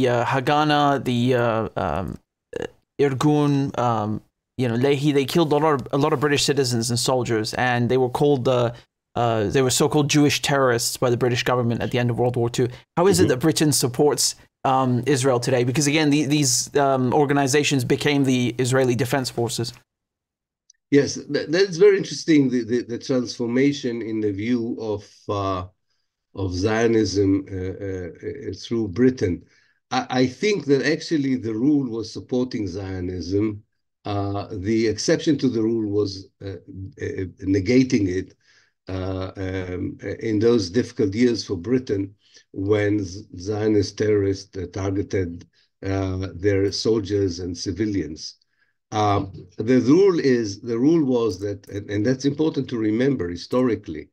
Haganah, the Irgun, Lehi. They killed a lot of British citizens and soldiers, and they were called they were so-called Jewish terrorists by the British government at the end of World War II. How is it that Britain supports Israel today? Because again, these organizations became the Israeli Defense Forces. Yes, that's very interesting. The transformation in the view of Zionism through Britain. I think that actually the rule was supporting Zionism. The exception to the rule was negating it in those difficult years for Britain when Zionist terrorists targeted their soldiers and civilians. The rule was that, and that's important to remember historically,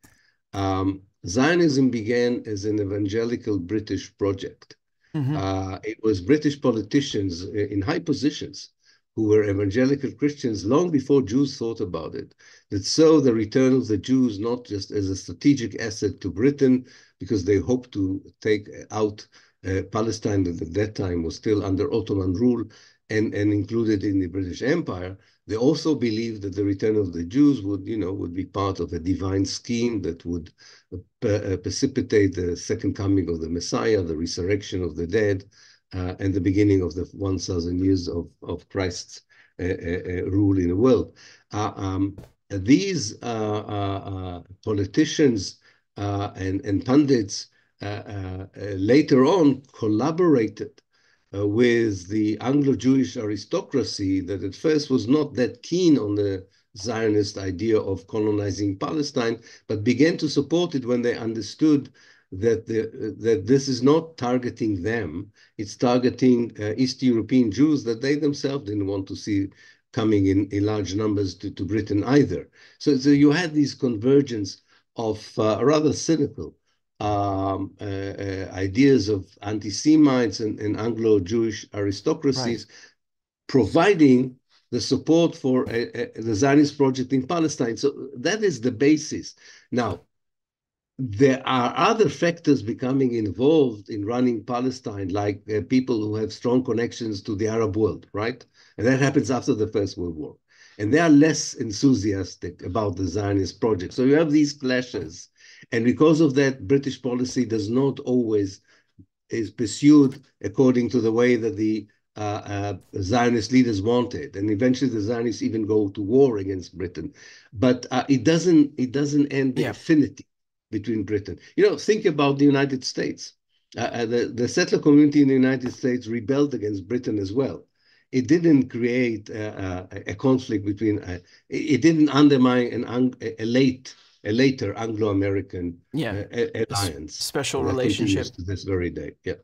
Zionism began as an evangelical British project. It was British politicians in high positions who were evangelical Christians long before Jews thought about it, that saw the return of the Jews not just as a strategic asset to Britain, because they hoped to take out Palestine, that at that time was still under Ottoman rule, and included in the British Empire. They also believed that the return of the Jews would be part of a divine scheme that would precipitate the second coming of the Messiah, the resurrection of the dead, and the beginning of the 1,000 years of Christ's rule in the world. These politicians and pundits later on collaborated with the Anglo-Jewish aristocracy that at first was not that keen on the Zionist idea of colonizing Palestine, but began to support it when they understood that this is not targeting them, it's targeting East European Jews that they themselves didn't want to see coming in large numbers to Britain either. So you had these convergence of rather cynical ideas of anti-Semites and Anglo-Jewish aristocracies, providing the support for the Zionist project in Palestine. So that is the basis. Now, there are other factors becoming involved in running Palestine, like people who have strong connections to the Arab world, right? And that happens after the First World War. And they are less enthusiastic about the Zionist project. So you have these clashes. And because of that, British policy does not always is pursued according to the way that the Zionist leaders wanted. And eventually the Zionists even go to war against Britain. But it doesn't end the affinity between Britain. Think about the United States. The settler community in the United States rebelled against Britain as well. It didn't create a conflict between, it didn't undermine a later Anglo-American alliance. Special relationship. To this very day, yeah.